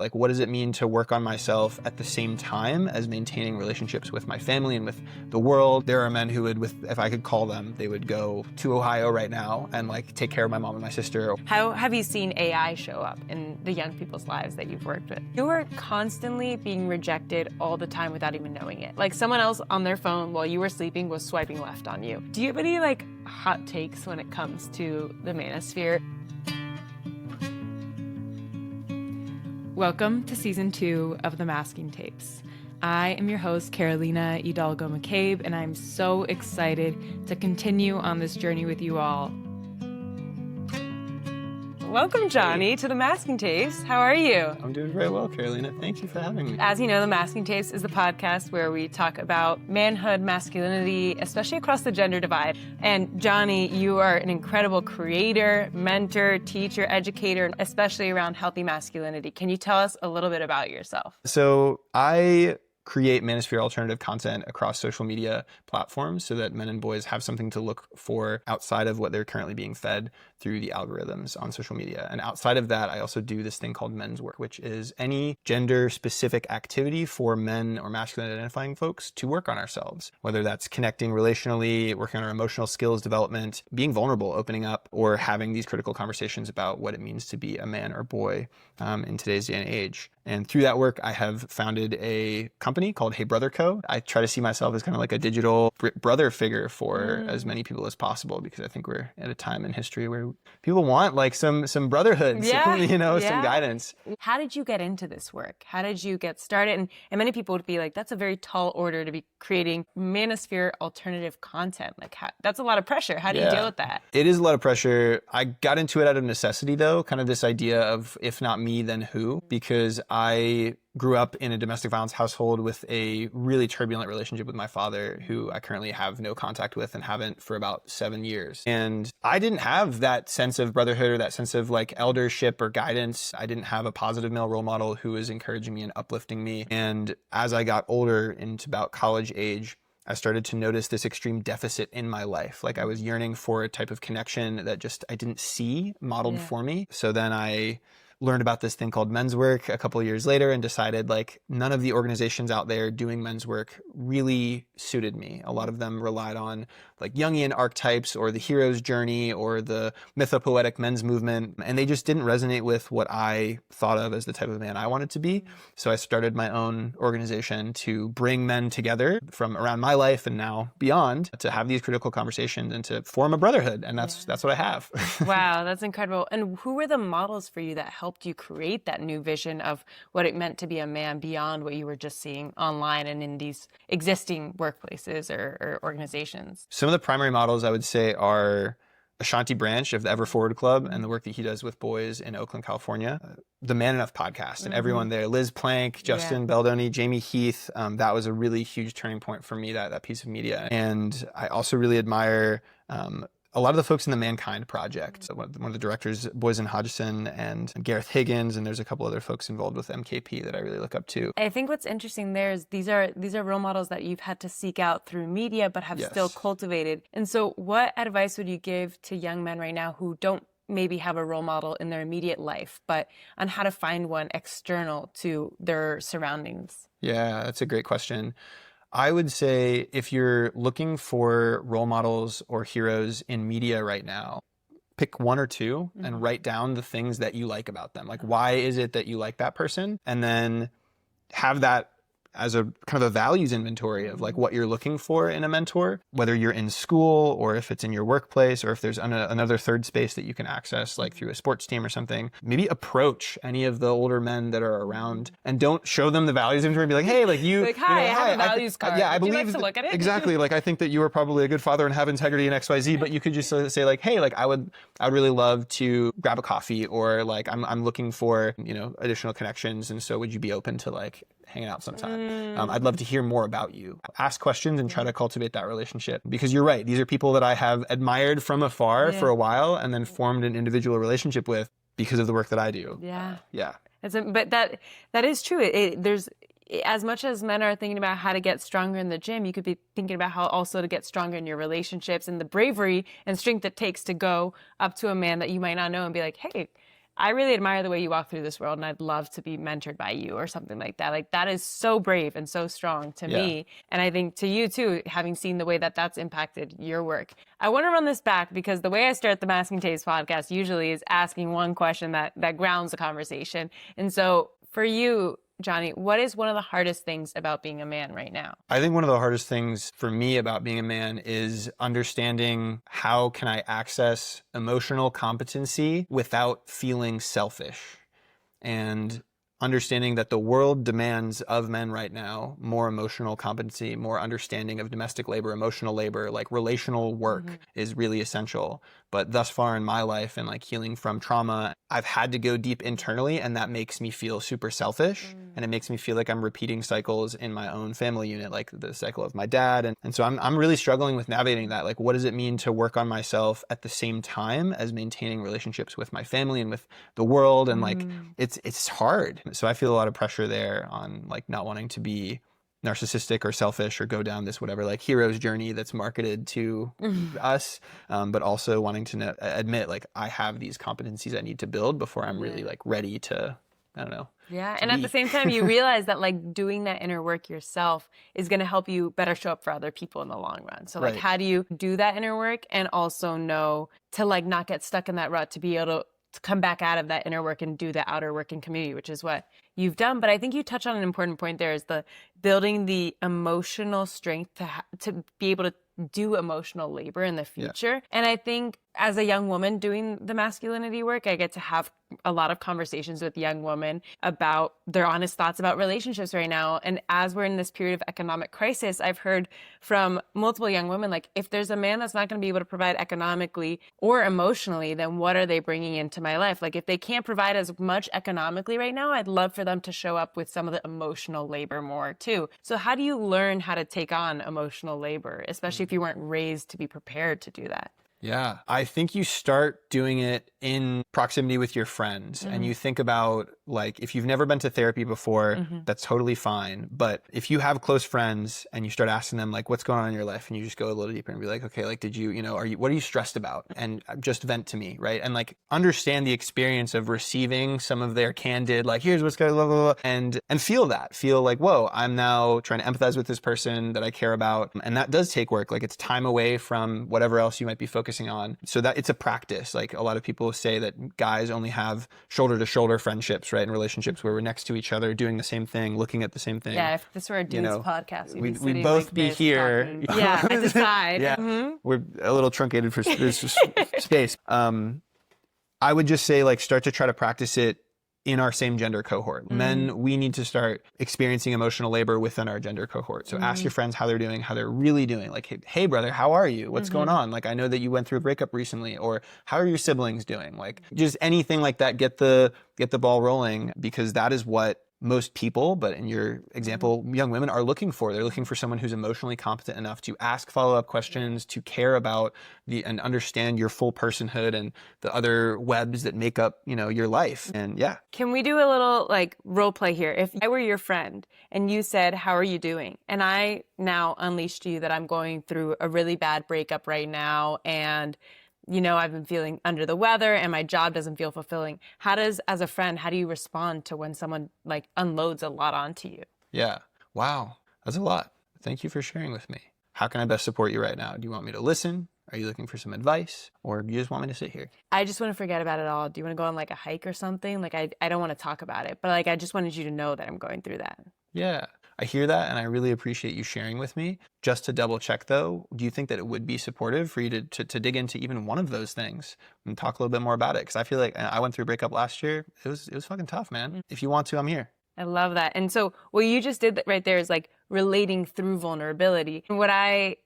Like, what does it mean to work on myself at the same time as maintaining relationships with my family and with the world? There are men who would, if I could call them, they would go to Ohio right now and like take care of my mom and my sister. How have you seen AI show up in the young people's lives that you've worked with? You are constantly being rejected all the time without even knowing it. Like someone else on their phone while you were sleeping was swiping left on you. Do you have any like hot takes when it comes to the manosphere? Welcome to season 2 of The Masking Tapes. I am your host, Carolina Hidalgo-McCabe, and I'm so excited to continue on this journey with you all. Welcome, Johnny, to The Masking Tapes. How are you? I'm doing very well, Carolina. Thank you for having me. As you know, The Masking Tapes is the podcast where we talk about manhood, masculinity, especially across the gender divide. And Johnny, you are an incredible creator, mentor, teacher, educator, especially around healthy masculinity. Can you tell us a little bit about yourself? So I create manosphere-alternative content across social media platforms so that men and boys have something to look for outside of what they're currently being fed through the algorithms on social media. And outside of that, I also do this thing called men's work, which is any gender-specific activity for men or masculine identifying folks to work on ourselves, whether that's connecting relationally, working on our emotional skills development, being vulnerable, opening up, or having these critical conversations about what it means to be a man or boy in today's day and age. And through that work, I have founded a company called Hey Brother Co. I try to see myself as kind of like a digital brother figure for as many people as possible, because I think we're at a time in history where people want like some brotherhood, some guidance. How did you get into this work? How did you get started? And many people would be like, that's a very tall order to be creating manosphere alternative content. Like that's a lot of pressure. How do you deal with that? It is a lot of pressure. I got into it out of necessity though, kind of this idea of if not me, then who? Because I grew up in a domestic violence household with a really turbulent relationship with my father, who I currently have no contact with and haven't for about 7 years. And I didn't have that sense of brotherhood or that sense of like eldership or guidance. I didn't have a positive male role model who was encouraging me and uplifting me. And as I got older into about college age, I started to notice this extreme deficit in my life. Like I was yearning for a type of connection that just I didn't see modeled for me. So then I learned about this thing called men's work a couple of years later and decided like none of the organizations out there doing men's work really suited me. A lot of them relied on like Jungian archetypes or the hero's journey or the mythopoetic men's movement, and they just didn't resonate with what I thought of as the type of man I wanted to be. So I started my own organization to bring men together from around my life and now beyond to have these critical conversations and to form a brotherhood. And that's what I have. Wow, that's incredible. And who were the models for you that helped you create that new vision of what it meant to be a man beyond what you were just seeing online and in these existing workplaces or organizations? Some of the primary models I would say are Ashanti Branch of the Ever Forward Club and the work that he does with boys in Oakland, California. The Man Enough podcast and everyone there, Liz Plank, Justin Baldoni, Jamie Heath. That was a really huge turning point for me, that piece of media. And I also really admire a lot of the folks in the Mankind Project. So one of the directors, Boysen Hodgson and Gareth Higgins, and there's a couple other folks involved with MKP that I really look up to. I think what's interesting there is these are role models that you've had to seek out through media, but have still cultivated. And so what advice would you give to young men right now who don't maybe have a role model in their immediate life, but on how to find one external to their surroundings? Yeah, that's a great question. I would say if you're looking for role models or heroes in media right now, pick one or two and write down the things that you like about them. Like, why is it that you like that person? And then have that as a kind of a values inventory of like what you're looking for in a mentor, whether you're in school or if it's in your workplace or if there's another third space that you can access like through a sports team or something. Maybe approach any of the older men that are around and don't show them the values inventory and be like, hey, like you, like, hi, I have a values card. I believe Would you like to look at it? Exactly. Like, I think that you are probably a good father and have integrity in XYZ, but you could just say like, hey, like I would really love to grab a coffee, or like I'm looking for, additional connections. And so would you be open to like hanging out sometime? I'd love to hear more about you. Ask questions and try to cultivate that relationship, because you're right. These are people that I have admired from afar for a while and then formed an individual relationship with because of the work that I do. Yeah. But that is true. There's as much as men are thinking about how to get stronger in the gym, you could be thinking about how also to get stronger in your relationships and the bravery and strength it takes to go up to a man that you might not know and be like, hey, I really admire the way you walk through this world, and I'd love to be mentored by you or something like that. Like, that is so brave and so strong to me. And I think to you too, having seen the way that that's impacted your work. I want to run this back because the way I start the Masking Tapes podcast usually is asking one question that grounds the conversation. And so for you, Johnny, what is one of the hardest things about being a man right now? I think one of the hardest things for me about being a man is understanding how can I access emotional competency without feeling selfish, and understanding that the world demands of men right now more emotional competency, more understanding of domestic labor, emotional labor, like relational work is really essential. But thus far in my life and like healing from trauma, I've had to go deep internally, and that makes me feel super selfish. And it makes me feel like I'm repeating cycles in my own family unit, like the cycle of my dad. And so I'm really struggling with navigating that. Like, what does it mean to work on myself at the same time as maintaining relationships with my family and with the world? And like, it's hard. So I feel a lot of pressure there on like not wanting to be narcissistic or selfish or go down this whatever like hero's journey that's marketed to us, but also wanting to admit like I have these competencies I need to build before I'm really like ready to, I don't know. Yeah. And at the same time, you realize that like doing that inner work yourself is going to help you better show up for other people in the long run. So like, how do you do that inner work and also know to like not get stuck in that rut, to be able to come back out of that inner work and do the outer work in community, which is what you've done. But I think you touch on an important point there, is the building the emotional strength to be able to do emotional labor in the future. Yeah. And I think as a young woman doing the masculinity work, I get to have a lot of conversations with young women about their honest thoughts about relationships right now. And as we're in this period of economic crisis, I've heard from multiple young women, like, if there's a man that's not going to be able to provide economically or emotionally, then what are they bringing into my life? Like, if they can't provide as much economically right now, I'd love for them to show up with some of the emotional labor more too. So how do you learn how to take on emotional labor, especially if you weren't raised to be prepared to do that? Yeah, I think you start doing it in proximity with your friends, and you think about, like, if you've never been to therapy before, that's totally fine. But if you have close friends and you start asking them, like, what's going on in your life, and you just go a little deeper and be like, okay, like, what are you stressed about? And just vent to me, right? And like, understand the experience of receiving some of their candid, like, here's what's going on, and feel like, whoa, I'm now trying to empathize with this person that I care about. And that does take work. Like, it's time away from whatever else you might be focusing on. So that it's a practice. Like, a lot of people say that guys only have shoulder to shoulder friendships, right? In relationships where we're next to each other, doing the same thing, looking at the same thing. Yeah, if this were a dude's podcast, we'd both like be here. Talking. Yeah, at the side. Yeah. We're a little truncated for space. I would just say, like, start to try to practice it in our same gender cohort. Men, we need to start experiencing emotional labor within our gender cohort. So ask your friends how they're doing, how they're really doing. Like, hey brother, how are you? What's going on? Like, I know that you went through a breakup recently, or how are your siblings doing? Like, just anything like that, get the ball rolling, because that is what most people, but in your example, young women are looking for. They're looking for someone who's emotionally competent enough to ask follow-up questions, to care about and understand your full personhood and the other webs that make up, your life. And yeah. Can we do a little like role play here? If I were your friend and you said, how are you doing? And I now unleashed to you that I'm going through a really bad breakup right now, and I've been feeling under the weather and my job doesn't feel fulfilling. As a friend, how do you respond to when someone like unloads a lot onto you? Yeah. Wow. That's a lot. Thank you for sharing with me. How can I best support you right now? Do you want me to listen? Are you looking for some advice? Or do you just want me to sit here? I just want to forget about it all. Do you want to go on like a hike or something? Like, I don't want to talk about it, but like, I just wanted you to know that I'm going through that. Yeah. I hear that, and I really appreciate you sharing with me. Just to double check though, do you think that it would be supportive for you to dig into even one of those things and talk a little bit more about it? Because I feel like I went through a breakup last year. It was fucking tough, man. If you want to, I'm here. I love that. And so what you just did right there is like relating through vulnerability. And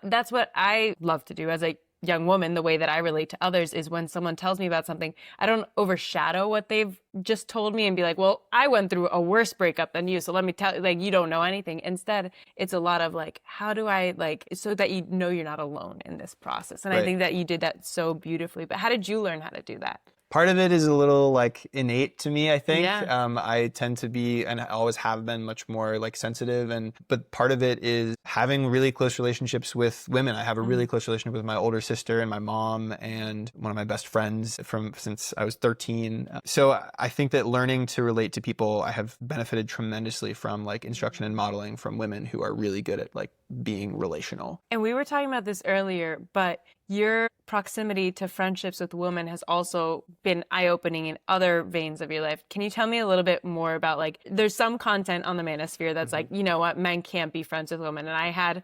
that's what I love to do as a young woman. The way that I relate to others is when someone tells me about something, I don't overshadow what they've just told me and be like, well, I went through a worse breakup than you, so let me tell you, like, you don't know anything. Instead, it's a lot of like, how do I, like, so that you're not alone in this process. And right. I think that you did that so beautifully. But how did you learn how to do that? Part of it is a little like innate to me, I think. Yeah. I tend to be, and I always have been, much more like sensitive. But part of it is having really close relationships with women. I have a really close relationship with my older sister and my mom and one of my best friends from since I was 13. So I think that learning to relate to people, I have benefited tremendously from like instruction and modeling from women who are really good at like being relational. And we were talking about this earlier, but your proximity to friendships with women has also been eye-opening in other veins of your life. Can you tell me a little bit more about, like, there's some content on the manosphere that's like, you know what, men can't be friends with women. And I had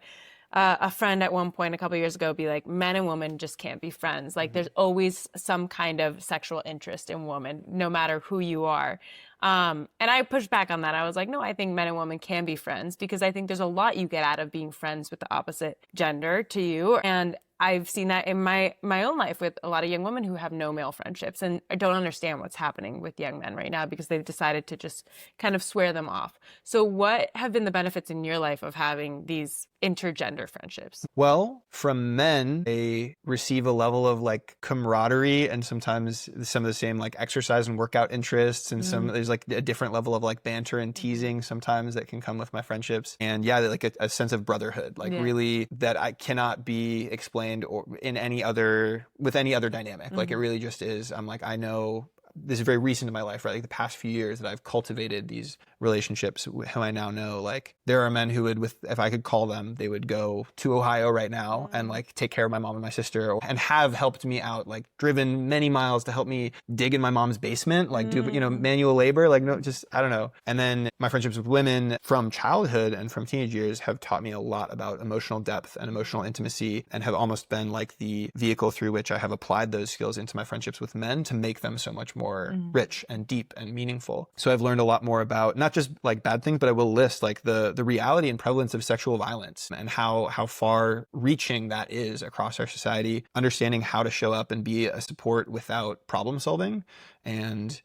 a friend at one point a couple of years ago be like, men and women just can't be friends. Like, there's always some kind of sexual interest in women, no matter who you are. And I pushed back on that. I was like, no, I think men and women can be friends, because I think there's a lot you get out of being friends with the opposite gender to you. And I've seen that in my own life with a lot of young women who have no male friendships, and I don't understand what's happening with young men right now because they've decided to just kind of swear them off. So what have been the benefits in your life of having these intergender friendships? Well, from men, they receive a level of like camaraderie and sometimes some of the same like exercise and workout interests, and there's like a different level of like banter and teasing sometimes that can come with my friendships. And yeah, like a sense of brotherhood, like really that I cannot be explained or in any other dynamic. Like it really just is. I'm like, I know this is very recent in my life, right? Like the past few years that I've cultivated these relationships who I now know, like there are men who would, if I could call them, they would go to Ohio right now and like take care of my mom and my sister, and have helped me out, like driven many miles to help me dig in my mom's basement, like do, manual labor, like no, just, I don't know. And then my friendships with women from childhood and from teenage years have taught me a lot about emotional depth and emotional intimacy, and have almost been like the vehicle through which I have applied those skills into my friendships with men to make them so much more rich and deep and meaningful. So I've learned a lot more about not just like bad things, but I will list like the reality and prevalence of sexual violence and how far reaching that is across our society, understanding how to show up and be a support without problem solving, and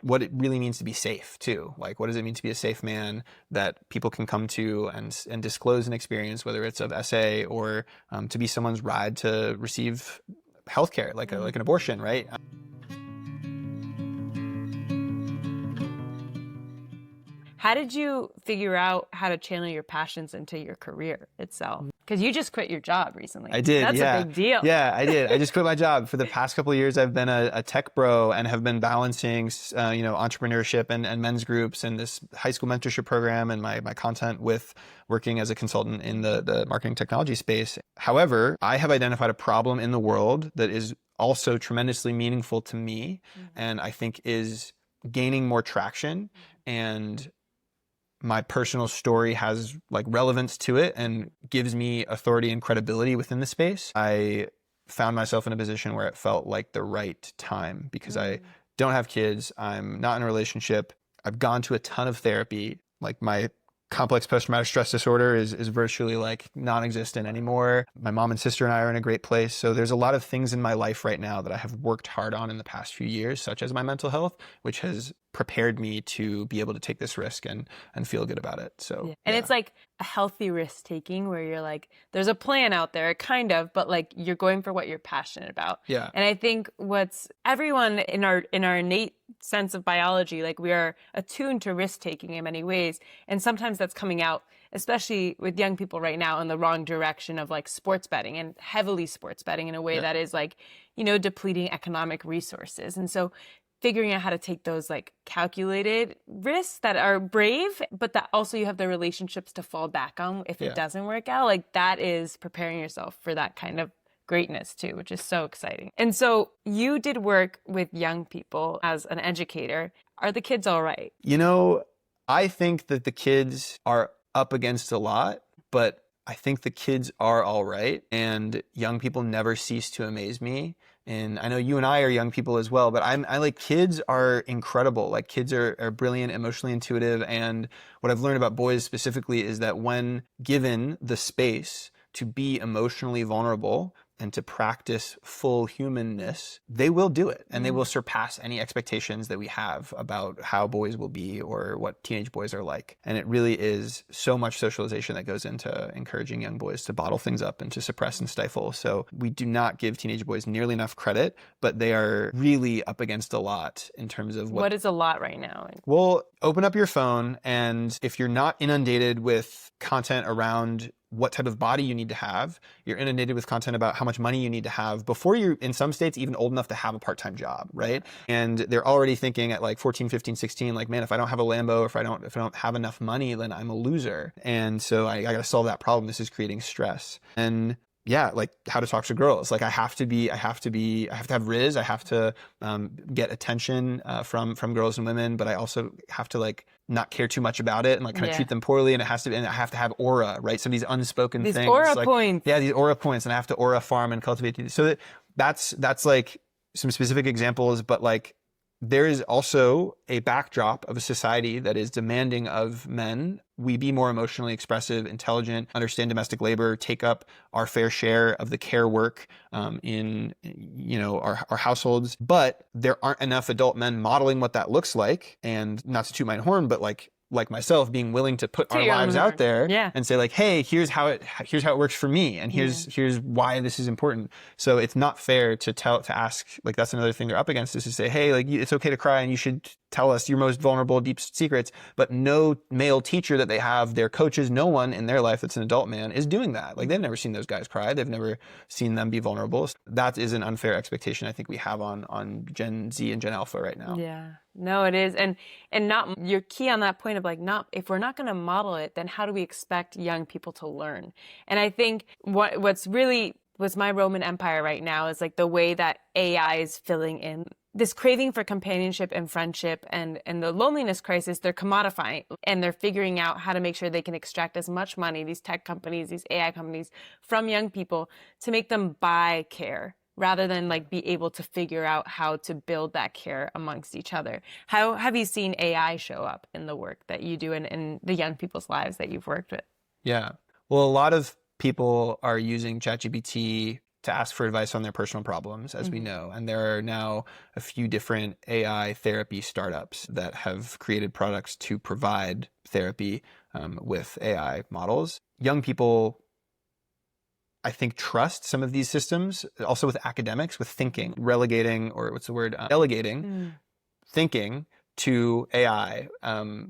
what it really means to be safe too. Like, what does it mean to be a safe man that people can come to and disclose an experience, whether it's of SA or to be someone's ride to receive healthcare, like an abortion, right? How did you figure out how to channel your passions into your career itself? Because you just quit your job recently. I did. That's a big deal. Yeah, I did. I just quit my job. For the past couple of years, I've been a tech bro and have been balancing, entrepreneurship and men's groups and this high school mentorship program and my content with working as a consultant in the marketing technology space. However, I have identified a problem in the world that is also tremendously meaningful to me, and I think is gaining more traction, and my personal story has like relevance to it and gives me authority and credibility within the space. I found myself in a position where it felt like the right time, because I don't have kids. I'm not in a relationship. I've gone to a ton of therapy. Like my complex post-traumatic stress disorder is virtually like non-existent anymore. My mom and sister and I are in a great place. So there's a lot of things in my life right now that I have worked hard on in the past few years, such as my mental health, which has prepared me to be able to take this risk and feel good about it. So And it's like a healthy risk taking where you're like, there's a plan out there, kind of, but like you're going for what you're passionate about. Yeah. And I think what's everyone in our innate sense of biology, like we are attuned to risk taking in many ways. And sometimes that's coming out, especially with young people right now, in the wrong direction of like sports betting, and heavily sports betting in a way that is like, depleting economic resources. And so figuring out how to take those like calculated risks that are brave, but that also you have the relationships to fall back on if it doesn't work out. Like that is preparing yourself for that kind of greatness too, which is so exciting. And so you did work with young people as an educator. Are the kids all right? I think that the kids are up against a lot, but I think the kids are all right. And young people never cease to amaze me. And I know you and I are young people as well, but I like kids are incredible. Like kids are brilliant, emotionally intuitive. And what I've learned about boys specifically is that when given the space to be emotionally vulnerable, and to practice full humanness, they will do it, and they will surpass any expectations that we have about how boys will be or what teenage boys are like. And it really is so much socialization that goes into encouraging young boys to bottle things up and to suppress and stifle. So we do not give teenage boys nearly enough credit, but they are really up against a lot in terms of what is a lot right now. Well, open up your phone, and if you're not inundated with content around what type of body you need to have, you're inundated with content about how much money you need to have before you're, in some states, even old enough to have a part-time job, right? And they're already thinking at like 14, 15, 16, like, man, if I don't have a Lambo, or if I don't have enough money, then I'm a loser. And so I got to solve that problem. This is creating stress. And yeah, like how to talk to girls. Like I have to have Riz. I have to get attention from girls and women, but I also have to like not care too much about it and like kind of treat them poorly. And I have to have aura, right? So these unspoken things. These aura like, points. Yeah, these aura points, and I have to aura farm and cultivate these. So that's like some specific examples, but like there is also a backdrop of a society that is demanding of men we be more emotionally expressive, intelligent, understand domestic labor, take up our fair share of the care work in our households. But there aren't enough adult men modeling what that looks like. And not to toot my horn, but like myself, being willing to put our lives out there and say like, hey, here's how it works for me, and here's why this is important. So it's not fair to ask, like, that's another thing they're up against, is to say, hey, like, it's okay to cry and you should tell us your most vulnerable, deep secrets. But no male teacher that they have, their coaches, no one in their life that's an adult man is doing that. Like, they've never seen those guys cry. They've never seen them be vulnerable. So that is an unfair expectation I think we have on Gen Z and Gen Alpha right now. Yeah. No, it is. And not, you're key on that point of like, not, if we're not going to model it, then how do we expect young people to learn? And I think what's my Roman Empire right now is like the way that AI is filling in this craving for companionship and friendship and the loneliness crisis. They're commodifying, and they're figuring out how to make sure they can extract as much money, these tech companies, these AI companies, from young people to make them buy care, rather than like be able to figure out how to build that care amongst each other. How have you seen AI show up in the work that you do and in the young people's lives that you've worked with? Yeah. Well, a lot of people are using ChatGPT to ask for advice on their personal problems, as we know. And there are now a few different AI therapy startups that have created products to provide therapy with AI models. Young people, I think, trust some of these systems, also with academics, with thinking, delegating thinking to AI,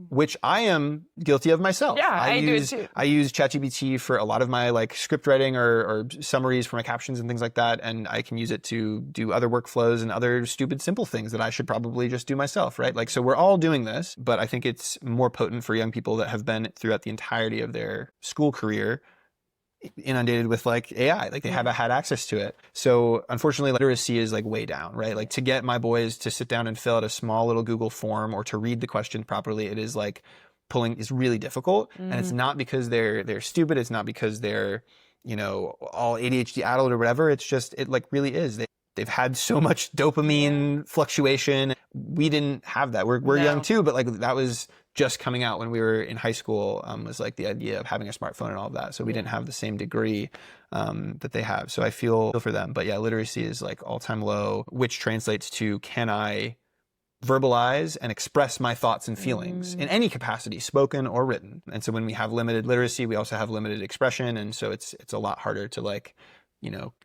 which I am guilty of myself. Yeah, I do it too. I use ChatGPT for a lot of my like script writing or summaries for my captions and things like that. And I can use it to do other workflows and other stupid, simple things that I should probably just do myself, right? Like, so we're all doing this, but I think it's more potent for young people that have been throughout the entirety of their school career inundated with like AI, like they haven't had access to it. So unfortunately, literacy is like way down, right? Like to get my boys to sit down and fill out a small little Google form or to read the question properly, it is like is really difficult. And it's not because they're stupid. It's not because they're, all ADHD addled or whatever. It's just, it like really is. They've had so much dopamine fluctuation. We didn't have that. We're young too, but like that was just coming out when we were in high school, was like the idea of having a smartphone and all of that. So we didn't have the same degree that they have. So I feel for them. But yeah, literacy is like all-time low, which translates to, can I verbalize and express my thoughts and feelings in any capacity, spoken or written? And so when we have limited literacy, we also have limited expression. And so it's a lot harder to like,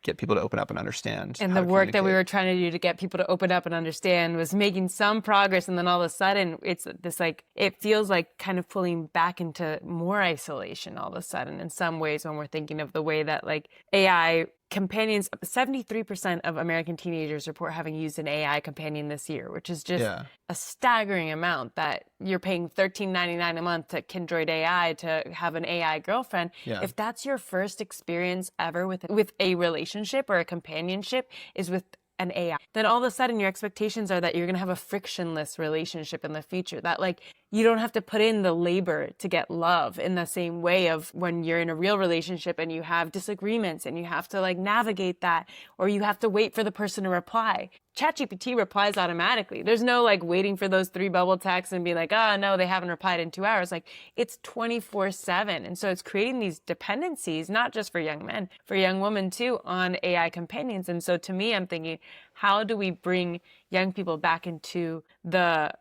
get people to open up and understand. And the work that we were trying to do to get people to open up and understand was making some progress. And then all of a sudden it's this like, it feels like kind of pulling back into more isolation all of a sudden in some ways, when we're thinking of the way that like AI companions, 73% of American teenagers report having used an AI companion this year, which is just a staggering amount, that you're paying $13.99 a month to Kindred AI to have an AI girlfriend. If that's your first experience ever with a relationship or a companionship is with an AI, then all of a sudden your expectations are that you're going to have a frictionless relationship in the future, that like you don't have to put in the labor to get love in the same way of when you're in a real relationship and you have disagreements and you have to like navigate that, or you have to wait for the person to reply. ChatGPT replies automatically. There's no like waiting for those 3 bubble texts and be like, oh no, they haven't replied in 2 hours. Like it's 24/7. And so it's creating these dependencies, not just for young men, for young women too, on AI companions. And so to me, I'm thinking, how do we bring young people back into the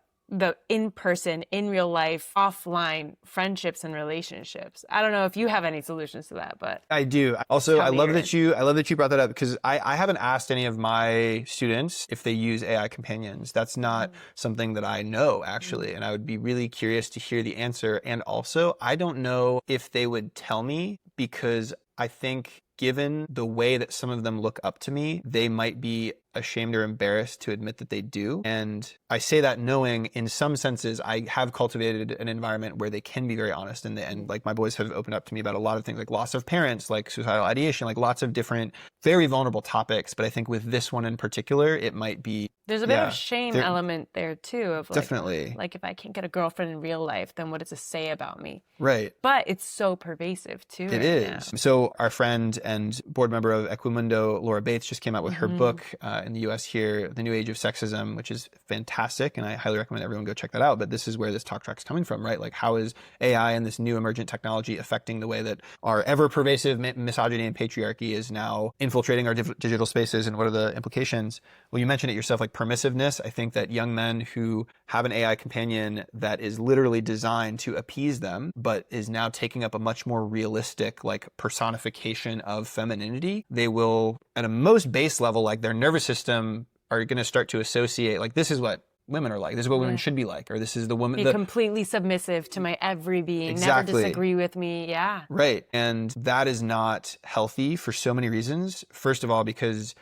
in-person, in real life, offline friendships and relationships? I don't know if you have any solutions to that, but I do. Also, I love that you brought that up, because I haven't asked any of my students if they use AI companions. That's not something that I know, actually. And I would be really curious to hear the answer. And also, I don't know if they would tell me, because I think given the way that some of them look up to me, they might be ashamed or embarrassed to admit that they do. And I say that knowing in some senses I have cultivated an environment where they can be very honest, and like my boys have opened up to me about a lot of things like loss of parents, like suicidal ideation, like lots of different very vulnerable topics. But I think with this one in particular, it might be there's a bit of shame element there too, of like, definitely, like if I can't get a girlfriend in real life, then what does it say about me? Right. But it's so pervasive too. It is. So our friend and board member of Equimundo, Laura Bates, just came out with her book in the US here, The New Age of Sexism, which is fantastic. And I highly recommend everyone go check that out. But this is where this talk track's coming from, right? Like, how is AI and this new emergent technology affecting the way that our ever pervasive misogyny and patriarchy is now infiltrating our digital spaces, and what are the implications? Well, you mentioned it yourself, like permissiveness. I think that young men who have an AI companion that is literally designed to appease them, but is now taking up a much more realistic, like personification of femininity, they will, at a most base level, like their nervous system are going to start to associate, like, this is what women are like. This is what women should be like. Or this is the woman. Be completely submissive to my every being. Exactly. Never disagree with me. Yeah. Right. And that is not healthy for so many reasons. First of all, because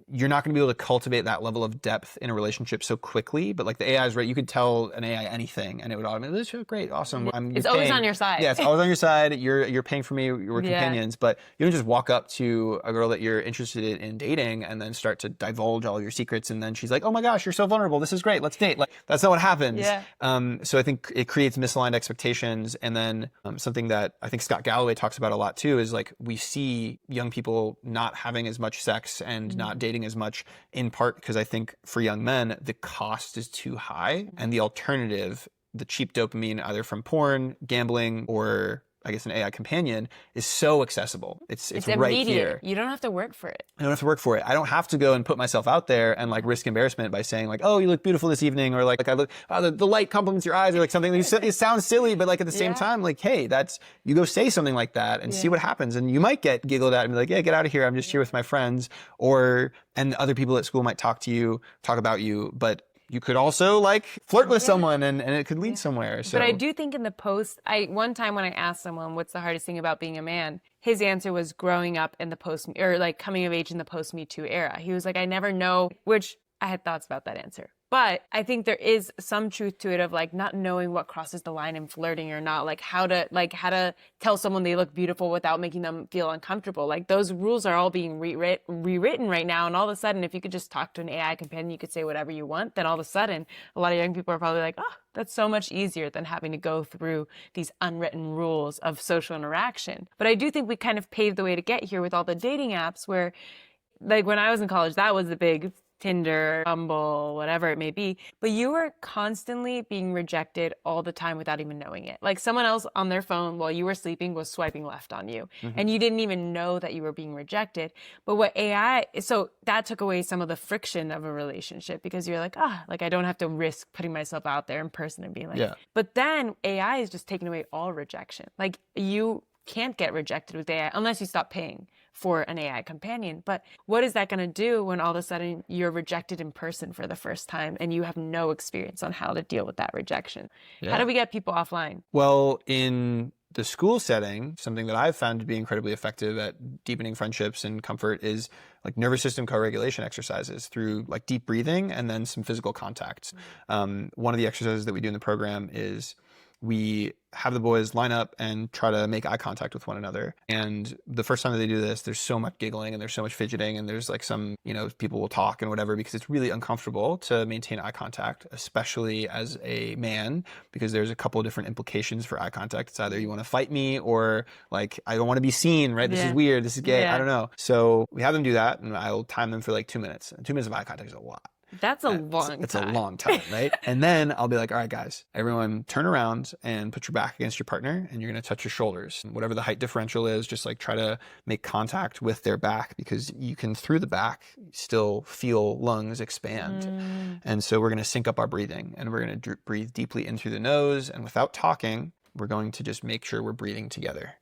you're not going to be able to cultivate that level of depth in a relationship so quickly. But like the AI is right. You could tell an AI anything and it would automatically, this is great, awesome. It's always on your side. Yeah, it's always on your side. You're paying for me, we're companions. But you don't just walk up to a girl that you're interested in dating and then start to divulge all your secrets. And then she's like, oh my gosh, you're so vulnerable. This is great. Let's date. Like, that's not what happens. Yeah. So I think it creates misaligned expectations. And then something that I think Scott Galloway talks about a lot too is like, we see young people not having as much sex and not dating as much, in part because I think for young men, the cost is too high, and the alternative, the cheap dopamine, either from porn, gambling, or I guess an AI companion, is so accessible. It's right here. You don't have to work for it. I don't have to work for it. I don't have to go and put myself out there and like risk embarrassment by saying like, oh, you look beautiful this evening, or like I look, the light compliments your eyes, or like something. It sounds silly, but like at the same time, like, hey, you go say something like that and see what happens, and you might get giggled at and be like, yeah, get out of here. I'm just here with my friends, and other people at school might talk about you, but you could also like flirt with someone and it could lead somewhere. So. But I do think in the post, one time when I asked someone, what's the hardest thing about being a man? His answer was growing up in the or like coming of age in the post-Me Too era. He was like, I never know, which I had thoughts about that answer. But I think there is some truth to it of like not knowing what crosses the line in flirting or not, like how to tell someone they look beautiful without making them feel uncomfortable. Like those rules are all being rewritten right now. And all of a sudden, if you could just talk to an AI companion, you could say whatever you want. Then all of a sudden, a lot of young people are probably like, oh, that's so much easier than having to go through these unwritten rules of social interaction. But I do think we kind of paved the way to get here with all the dating apps where, like when I was in college, that was the big Tinder, Bumble, whatever it may be, but you were constantly being rejected all the time without even knowing it. Like someone else on their phone while you were sleeping was swiping left on you, and you didn't even know that you were being rejected. But what AI, so that took away some of the friction of a relationship, because you're like, like I don't have to risk putting myself out there in person and being like, but then AI is just taking away all rejection. Like you can't get rejected with AI unless you stop paying for an AI companion. But what is that going to do when all of a sudden you're rejected in person for the first time and you have no experience on how to deal with that rejection? How do we get people offline? Well, in the school setting, something that I've found to be incredibly effective at deepening friendships and comfort is like nervous system co-regulation exercises through like deep breathing and then some physical contact. One of the exercises that we do in the program is we have the boys line up and try to make eye contact with one another. And the first time that they do this, there's so much giggling and there's so much fidgeting and there's like some, people will talk and whatever, because it's really uncomfortable to maintain eye contact, especially as a man, because there's a couple of different implications for eye contact. It's either you want to fight me or like, I don't want to be seen, right? This is weird. This is gay. I don't know. So we have them do that and I'll time them for like 2 minutes. And 2 minutes of eye contact is a lot. That's a long time. It's a long time, right? And then I'll be like, all right, guys, everyone turn around and put your back against your partner and you're going to touch your shoulders. Whatever the height differential is, just like try to make contact with their back, because you can, through the back, still feel lungs expand. And so we're going to sync up our breathing and we're going to breathe deeply in through the nose. And without talking, we're going to just make sure we're breathing together.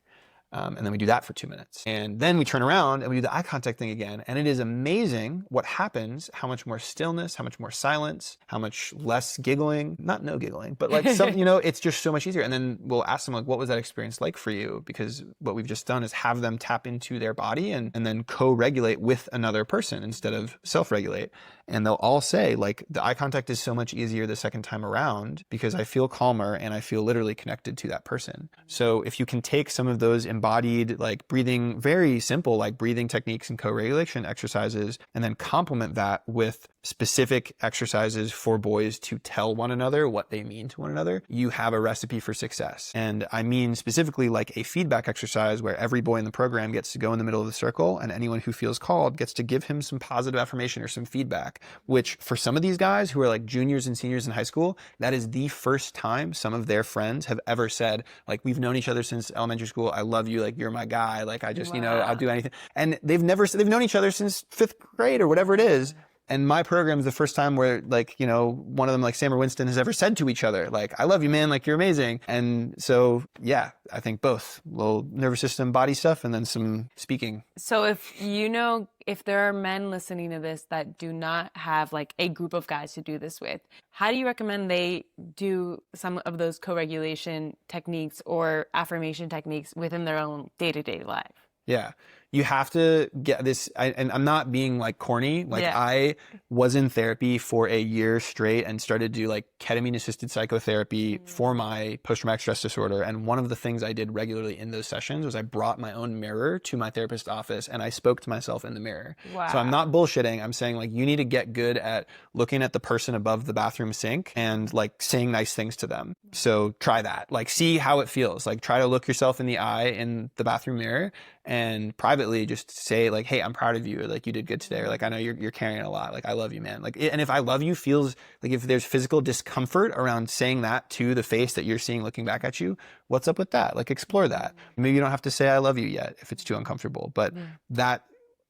And then we do that for 2 minutes. And then we turn around and we do the eye contact thing again. And it is amazing what happens, how much more stillness, how much more silence, how much less giggling, not no giggling, but like some, it's just so much easier. And then we'll ask them like, what was that experience like for you? Because what we've just done is have them tap into their body and then co-regulate with another person instead of self-regulate. And they'll all say like, the eye contact is so much easier the second time around because I feel calmer and I feel literally connected to that person. So if you can take some of those embodied, like breathing, very simple, like breathing techniques and co-regulation exercises, and then complement that with specific exercises for boys to tell one another what they mean to one another, you have a recipe for success. And I mean specifically like a feedback exercise where every boy in the program gets to go in the middle of the circle and anyone who feels called gets to give him some positive affirmation or some feedback, which for some of these guys who are like juniors and seniors in high school, that is the first time some of their friends have ever said, like, we've known each other since elementary school. I love you. Like, you're my guy. Like, I just, I'll do anything. And they've known each other since 5th grade or whatever it is. And my program is the first time where like, one of them, like Sam or Winston, has ever said to each other, like, I love you, man. Like, you're amazing. And so, yeah, I think both little nervous system, body stuff, and then some speaking. So if there are men listening to this that do not have like a group of guys to do this with, how do you recommend they do some of those co-regulation techniques or affirmation techniques within their own day-to-day life? Yeah. You have to get this, and I'm not being like corny. Like I was in therapy for a year straight and started to do like ketamine assisted psychotherapy for my post-traumatic stress disorder. And one of the things I did regularly in those sessions was I brought my own mirror to my therapist's office and I spoke to myself in the mirror. Wow. So I'm not bullshitting. I'm saying like, you need to get good at looking at the person above the bathroom sink and like saying nice things to them. So try that, like see how it feels. Like try to look yourself in the eye in the bathroom mirror and privately just say like, hey, I'm proud of you. Or like, you did good today. Or like, I know you're carrying a lot. Like, I love you, man. Like, and if I love you feels like, if there's physical discomfort around saying that to the face that you're seeing looking back at you, what's up with that? Like, explore that. Maybe you don't have to say I love you yet if it's too uncomfortable, but that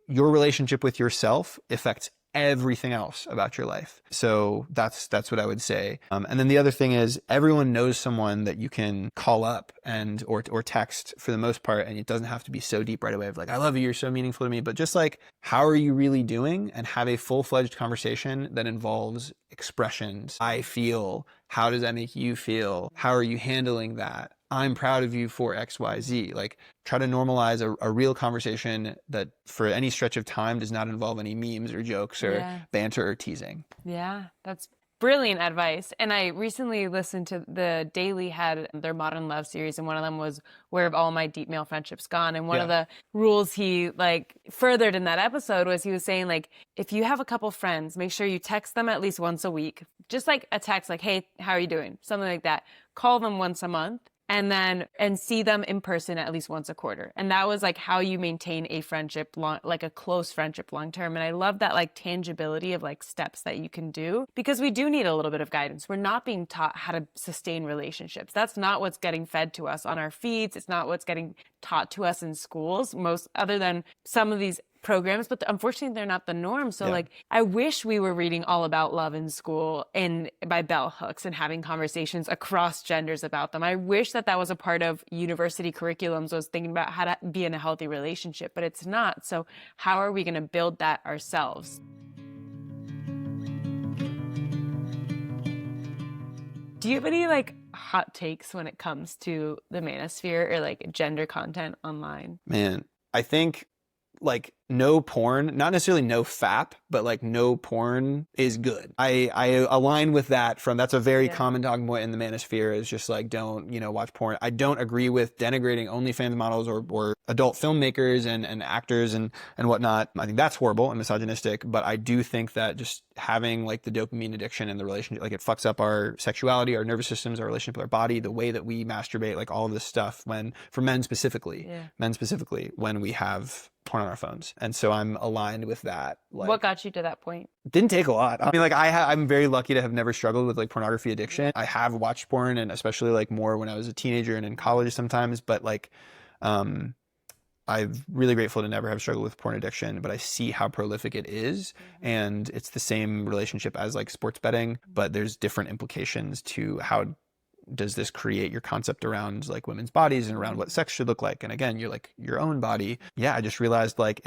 your relationship with yourself affects everything else about your life. So that's what I would say. And then the other thing is everyone knows someone that you can call up and or text for the most part, and it doesn't have to be so deep right away of like, I love you, you're so meaningful to me, but just like, how are you really doing? And have a full-fledged conversation that involves expressions. I feel, how does that make you feel? How are you handling that? I'm proud of you for XYZ. Like, try to normalize a real conversation that for any stretch of time does not involve any memes or jokes or banter or teasing. Yeah, that's brilliant advice. And I recently listened to the Daily had their Modern Love series, and one of them was Where Have All My Deep Male Friendships Gone? And one of the rules he like furthered in that episode was he was saying like, if you have a couple friends, make sure you text them at least once a week. Just like a text like, hey, how are you doing? Something like that. Call them once a month. And see them in person at least once a quarter. And that was like how you maintain a friendship like a close friendship long term. And I love that like tangibility of like steps that you can do, because we do need a little bit of guidance. We're not being taught how to sustain relationships. That's not what's getting fed to us on our feeds. It's not what's getting taught to us in schools, most other than some of these programs, but unfortunately they're not the norm. So like, I wish we were reading all about love in school and by bell hooks and having conversations across genders about them. I wish that was a part of university curriculums, was thinking about how to be in a healthy relationship, but it's not. So how are we going to build that ourselves? Do you have any like hot takes when it comes to the manosphere or like gender content online? Man, I think like no porn, not necessarily no FAP, but like no porn is good. I align with that that's a very common talking point in the manosphere, is just like, don't, watch porn. I don't agree with denigrating OnlyFans models or adult filmmakers and actors and whatnot. I think that's horrible and misogynistic, but I do think that just having like the dopamine addiction and the relationship, like it fucks up our sexuality, our nervous systems, our relationship with our body, the way that we masturbate, like all of this stuff for men specifically, when we have porn on our phones. And so I'm aligned with that. Like, what got you to that point? Didn't take a lot. I mean, like I'm very lucky to have never struggled with like pornography addiction. I have watched porn, and especially like more when I was a teenager and in college sometimes, but like, I'm really grateful to never have struggled with porn addiction, but I see how prolific it is. And it's the same relationship as like sports betting, but there's different implications to how does this create your concept around like women's bodies and around what sex should look like. And again, you're like your own body. Yeah. I just realized like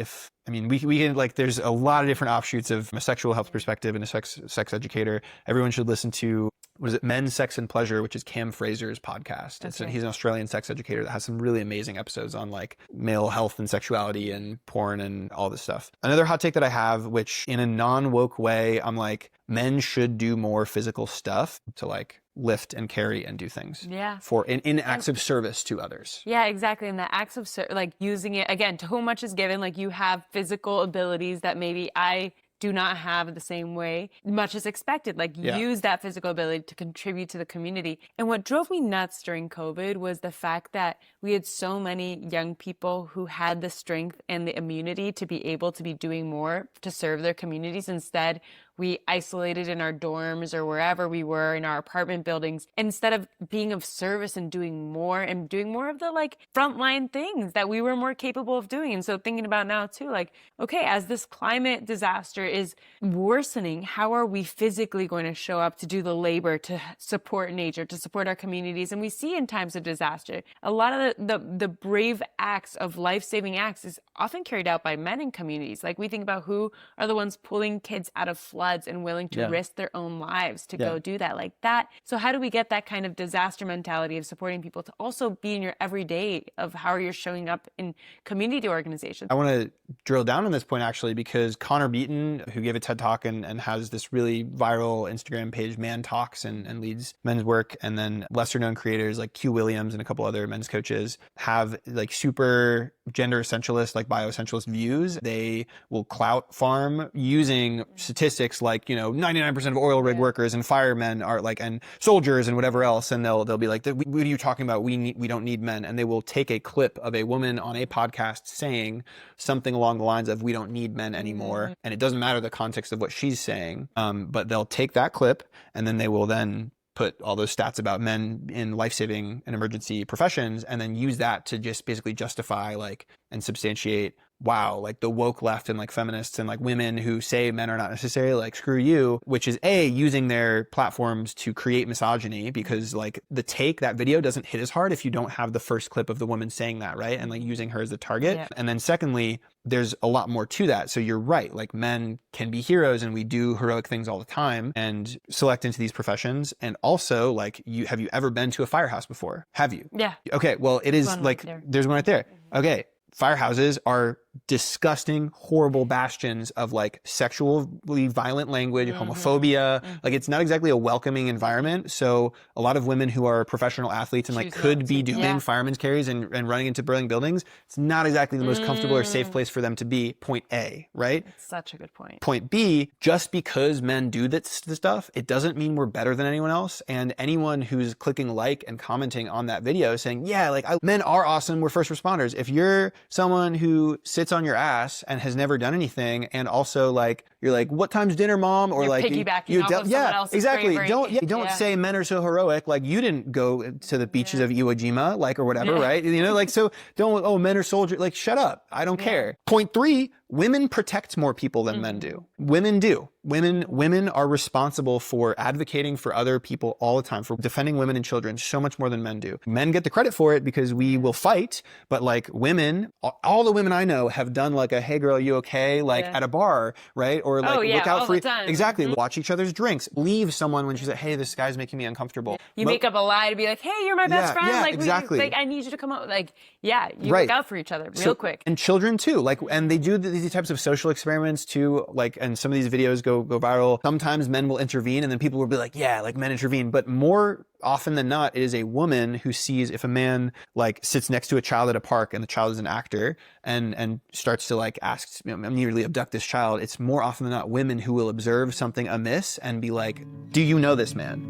we can like, there's a lot of different offshoots of a sexual health perspective and a sex educator. Everyone should listen to, what is it? Men's Sex and Pleasure, which is Cam Fraser's podcast. He's an Australian sex educator that has some really amazing episodes on like male health and sexuality and porn and all this stuff. Another hot take that I have, which in a non-woke way, I'm like, men should do more physical stuff to like lift and carry and do things in acts of service to others. Yeah, exactly. And the acts of like using it, again, to whom much is given, like you have physical abilities that maybe I do not have the same way, much is expected. Like use that physical ability to contribute to the community. And what drove me nuts during COVID was the fact that we had so many young people who had the strength and the immunity to be able to be doing more to serve their communities. Instead, we isolated in our dorms or wherever we were in our apartment buildings, instead of being of service and doing more of the like frontline things that we were more capable of doing. And so thinking about now too, like, okay, as this climate disaster is worsening, how are we physically going to show up to do the labor to support nature, to support our communities? And we see in times of disaster, a lot of the brave acts of life-saving acts is often carried out by men in communities. Like we think about who are the ones pulling kids out of floods and willing to risk their own lives to go do that, like that. So how do we get that kind of disaster mentality of supporting people to also be in your everyday of how you're showing up in community organizations? I want to drill down on this point actually, because Connor Beaton, who gave a TED Talk and has this really viral Instagram page, Man Talks, and leads men's work, and then lesser known creators like Q Williams and a couple other men's coaches have like super gender essentialist, like bioessentialist views. They will clout farm using statistics like, 99% of oil rig workers and firemen are like, and soldiers and whatever else. And they'll be like, what are you talking about? We don't need men. And they will take a clip of a woman on a podcast saying something along the lines of, we don't need men anymore. And it doesn't matter the context of what she's saying. But they'll take that clip and then they will then put all those stats about men in life-saving and emergency professions and then use that to just basically justify like and substantiate, wow, like the woke left and like feminists and like women who say men are not necessary, like screw you, which is using their platforms to create misogyny, because like that video doesn't hit as hard if you don't have the first clip of the woman saying that, right? And like using her as the target. Yeah. And then secondly, there's a lot more to that. So you're right, like men can be heroes and we do heroic things all the time and select into these professions. And also like have you ever been to a firehouse before? Have you? Yeah. Okay, well it is like, there's one right there. Okay. Firehouses are disgusting, horrible bastions of like sexually violent language, homophobia. Like it's not exactly a welcoming environment. So a lot of women who are professional athletes and like could be doing fireman's carries and running into burning buildings, it's not exactly the most comfortable or safe place for them to be. Point A, right? It's such a good point. Point B, just because men do this stuff, it doesn't mean we're better than anyone else. And anyone who's clicking like and commenting on that video saying, yeah, like men are awesome, we're first responders. If you're someone who sits on your ass and has never done anything, and also like you're like, what time's dinner, mom? Or you're like piggybacking off of someone else's exactly. bravery. Don't say men are so heroic. Like you didn't go to the beaches of Iwo Jima, like or whatever, right? Like so don't. Men are soldiers. Like shut up. I don't care. Point 3. Women protect more people than men do. Women do. Women are responsible for advocating for other people all the time, for defending women and children so much more than men do. Men get the credit for it because we will fight, but like women, all the women I know have done like a, hey girl, you okay? Like at a bar, right? Or or like look out all for the time. exactly watch each other's drinks, leave someone when she's like, hey, this guy's making me uncomfortable. You make up a lie to be like, hey, you're my best friend. Yeah, like exactly. I need you to come out. Like, yeah, you look out for each other real quick. And children too, like, and they do these types of social experiments too, like, and some of these videos go viral. Sometimes men will intervene, and then people will be like, yeah, like men intervene, but more often than not, it is a woman who sees if a man like sits next to a child at a park and the child is an actor and starts to like ask, nearly abduct this child. It's more often than not women who will observe something amiss and be like, do you know this man?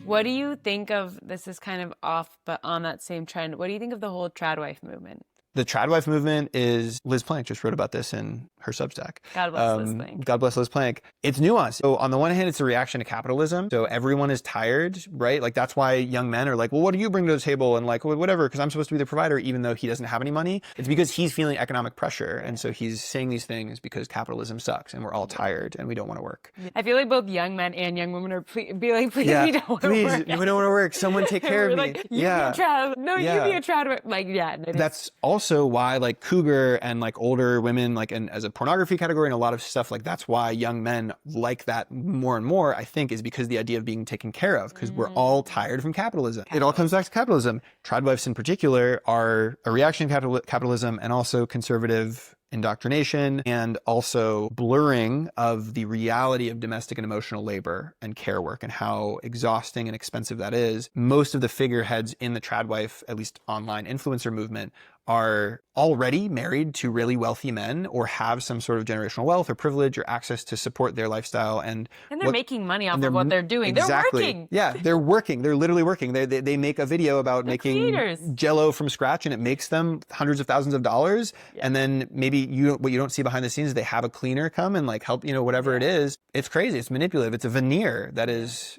What do you think of, this is kind of off, but on that same trend, what do you think of the whole tradwife movement? The tradwife movement is, Liz Plank just wrote about this in her Substack. God bless Liz Plank. God bless Liz Plank. It's nuanced. So on the one hand, it's a reaction to capitalism. So everyone is tired, right? Like that's why young men are like, well, what do you bring to the table? And like, well, whatever, because I'm supposed to be the provider, even though he doesn't have any money. It's because he's feeling economic pressure. And so he's saying these things because capitalism sucks and we're all tired and we don't want to work. I feel like both young men and young women are be like, please, we don't want to please, work. we don't want to work. Someone take care of me. Like, you be a trad. No, you be a trad. Like, yeah. That's also why like cougar and like older women, like, and as a pornography category and a lot of stuff, like that's why young men like that more and more, I think, is because the idea of being taken care of, because we're all tired from capitalism. It all comes back to capitalism. Tradwives in particular are a reaction to capitalism and also conservative indoctrination and also blurring of the reality of domestic and emotional labor and care work and how exhausting and expensive that is. Most of the figureheads in the tradwife, at least online influencer movement, are already married to really wealthy men or have some sort of generational wealth or privilege or access to support their lifestyle. And they're making money off of what they're doing. Exactly. They're working. Yeah, they're working. They're literally working. They make a video about making Jell-O from scratch and it makes them hundreds of thousands of dollars. Yeah. And then maybe what you don't see behind the scenes is they have a cleaner come and like help, whatever it is. It's crazy. It's manipulative. It's a veneer that is,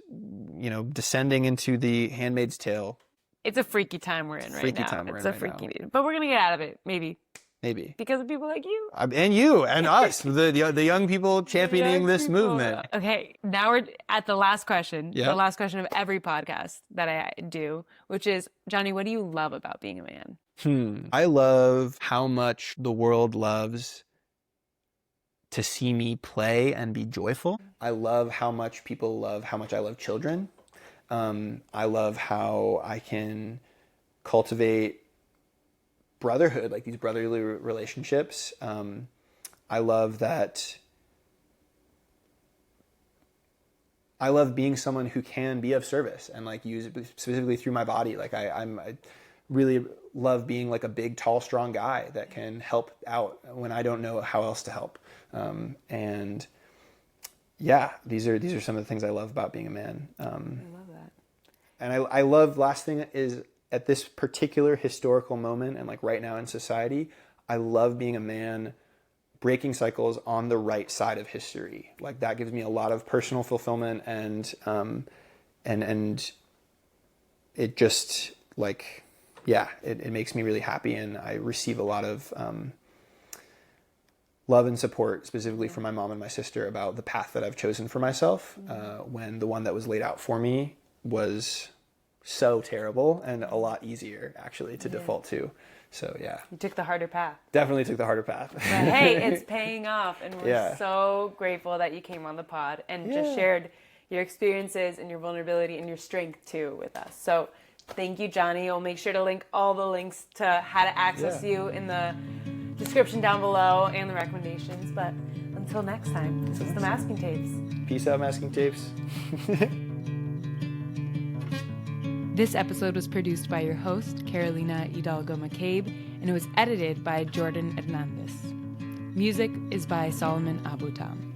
descending into the Handmaid's Tale. It's a freaky time we're in right now. It's a freaky time. But we're going to get out of it, maybe. Because of people like you. And you and us, the young people championing this movement. Okay, now we're at the last question. Yep. The last question of every podcast that I do, which is, Johnny, what do you love about being a man? I love how much the world loves to see me play and be joyful. I love how much people love how much I love children. I love how I can cultivate brotherhood, like these brotherly relationships. I love that. I love being someone who can be of service and like use it specifically through my body. Like I really love being like a big, tall, strong guy that can help out when I don't know how else to help. And yeah, these are some of the things I love about being a man. I love that. And I love, last thing is, at this particular historical moment and like right now in society, I love being a man breaking cycles on the right side of history. Like that gives me a lot of personal fulfillment and it just like, yeah, it makes me really happy. And I receive a lot of love and support specifically from my mom and my sister about the path that I've chosen for myself when the one that was laid out for me was so terrible and a lot easier actually to default to. So yeah. You took the harder path. Definitely took the harder path. But hey, it's paying off and we're so grateful that you came on the pod and just shared your experiences and your vulnerability and your strength too with us. So thank you, Johnny. We'll make sure to link all the links to how to access you in the description down below and the recommendations. But until next time, this is the Masking Tapes. Peace out, Masking Tapes. This episode was produced by your host, Carolina Hidalgo-McCabe, and it was edited by Jordan Hernandez. Music is by Solomon Abutam.